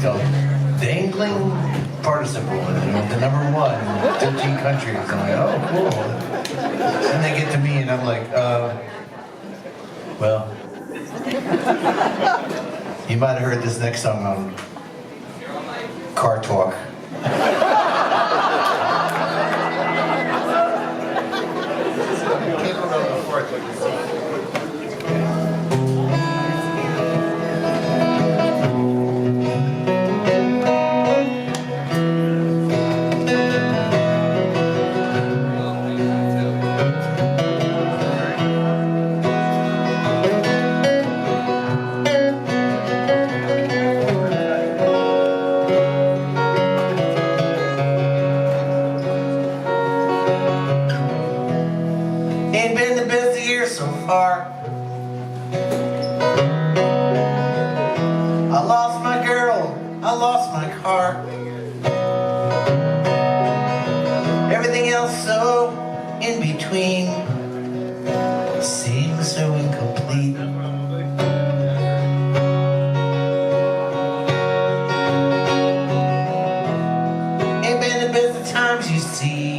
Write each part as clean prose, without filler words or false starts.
It's called Dangling Participle, the number one in 13 countries. I'm like, oh, cool. And they get to me, and I'm like, well, you might have heard this next song on Car Talk. Ain't been the best of years so far. I lost my girl, I lost my car. Everything else so in between seems so incomplete. Ain't been the best of times, you see.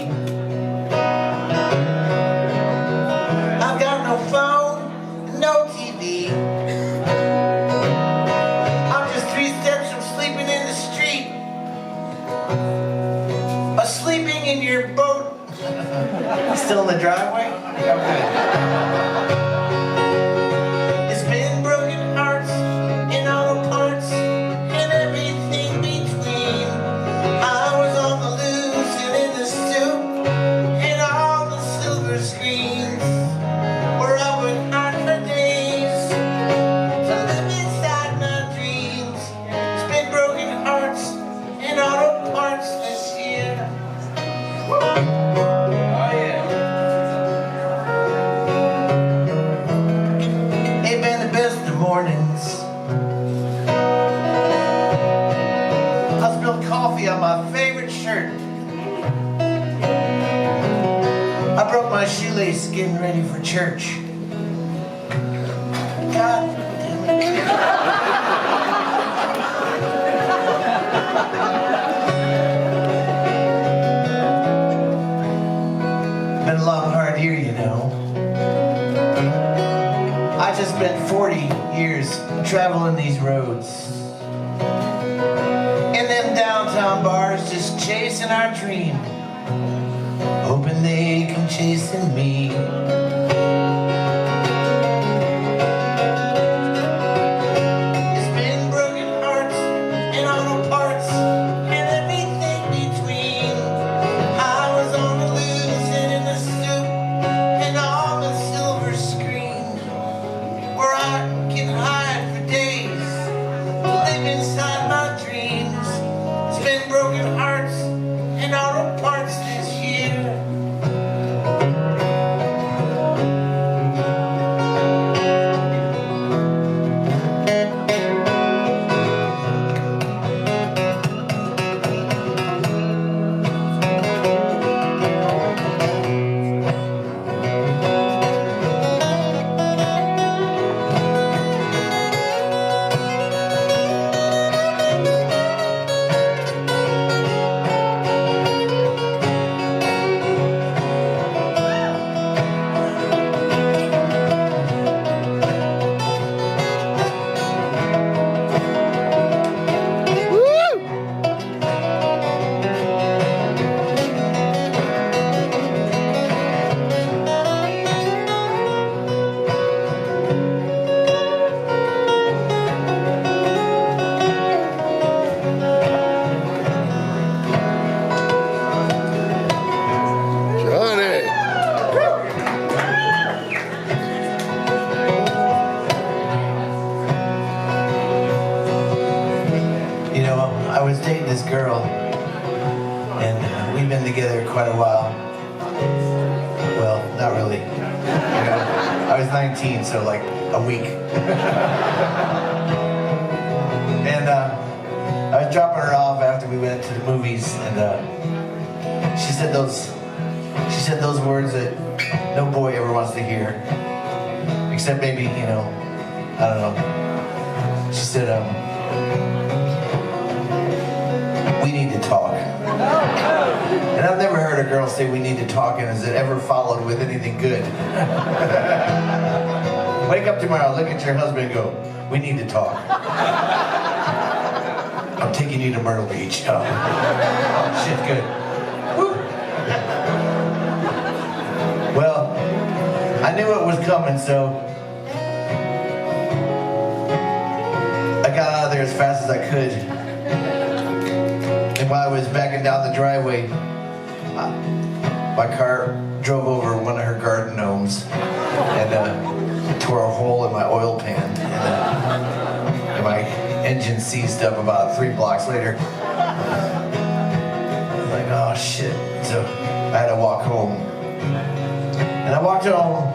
No phone, no TV. I'm just 3 steps from sleeping in the street, or sleeping in your boat. Still in the driveway? Okay. It's been broken hearts and auto parts and everything between. I was on the loose and in the stoop and all the silver screens. Where I would hide for days to live inside my dreams. It's been broken hearts and auto parts this year. Oh yeah. Ain't been the best of mornings. I spilled coffee on my favorite shirt. I broke my shoelace getting ready for church. God damn it. Been a long, hard year, you know. I just spent 40 years traveling these roads. In them downtown bars, just chasing our dream. Hoping they come chasing me. It's been broken hearts and auto parts and everything between. I was on the loose and in the stoop and on the silver screen, where I can hide for days to live inside my dreams. It's been broken hearts and auto parts this year. I was dating this girl, and we've been together quite a while. Well, not really. You know, I was 19, so like a week. And I was dropping her off after we went to the movies, and she said those words that no boy ever wants to hear, except maybe, you know, I don't know. She said, And I've never heard a girl say we need to talk and has it ever followed with anything good. Wake up tomorrow, look at your husband and go, we need to talk. I'm taking you to Myrtle Beach. Oh shit, good. Woo. Well, I knew it was coming, so I got out of there as fast as I could. And while I was backing down the driveway, my car drove over one of her garden gnomes and tore a hole in my oil pan. And my engine seized up about 3 blocks later. I was like, oh shit. So I had to walk home. And I walked home.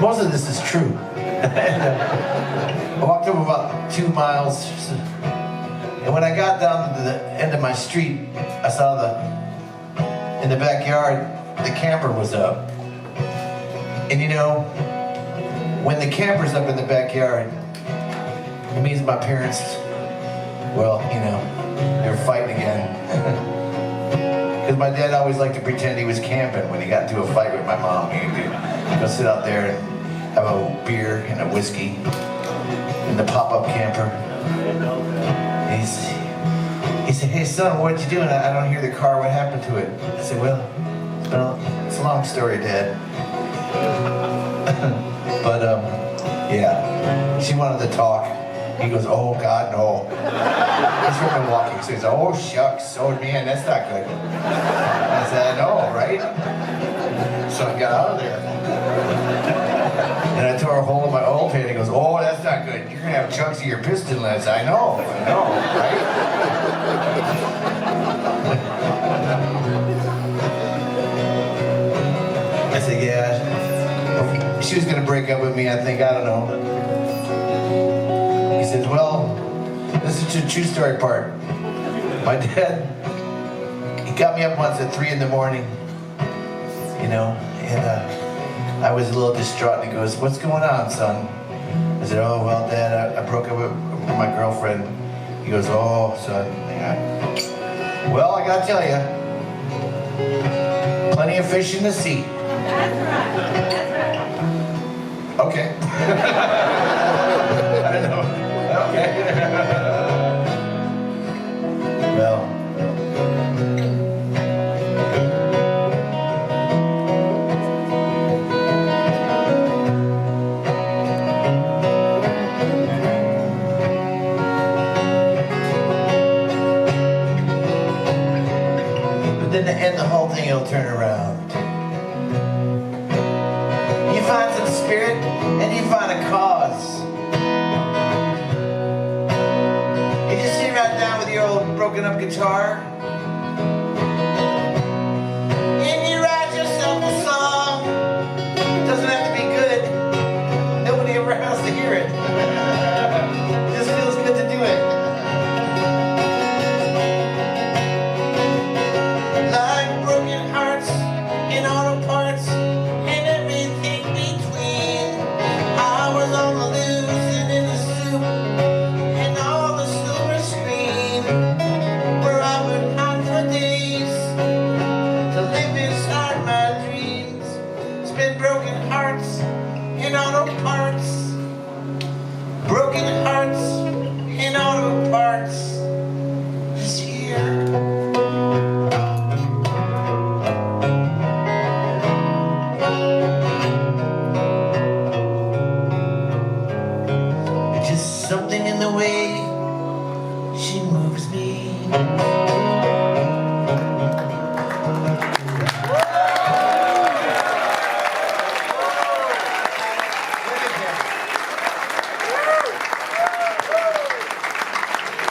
Most of this is true. I walked home about 2 miles. And when I got down to the end of my street, I saw in the backyard, the camper was up. And you know, when the camper's up in the backyard, it means my parents, well, you know, they're fighting again. Because my dad always liked to pretend he was camping when he got into a fight with my mom. He'd go sit out there and have a beer and a whiskey in the pop-up camper. He said, hey son, what'd you do? And I don't hear the car, what happened to it? I said, well, it's a long story, Dad. But yeah, she wanted to talk. He goes, oh God, no. He's from Milwaukee, so he's like, oh shucks, oh man, that's not good. I said, I know, right? So I got out of there. And I tore a hole in my oil pan. He goes, oh, that's not good. You're gonna have chunks of your piston lens. I know, right? I said, yeah. She was gonna break up with me, I think, I don't know. He says, well, this is the true story part. My dad, he got me up once at 3 in the morning, you know, and I was a little distraught, and he goes, what's going on, son? I said, oh, well, Dad, I broke up with my girlfriend. He goes, oh, son, yeah. Well, I gotta tell you, plenty of fish in the sea. That's right. Okay. I know. Okay. Well. But then to end the whole thing, it'll turn around. You find some spirit, and you find a cause. You just sit right down with your old broken up guitar, and you write yourself a song. It doesn't have to be good. Nobody ever has to hear it. It just feels good to do it. Like broken hearts in auto parts. Broken hearts in auto parts is here. It's just something in the way she moves me.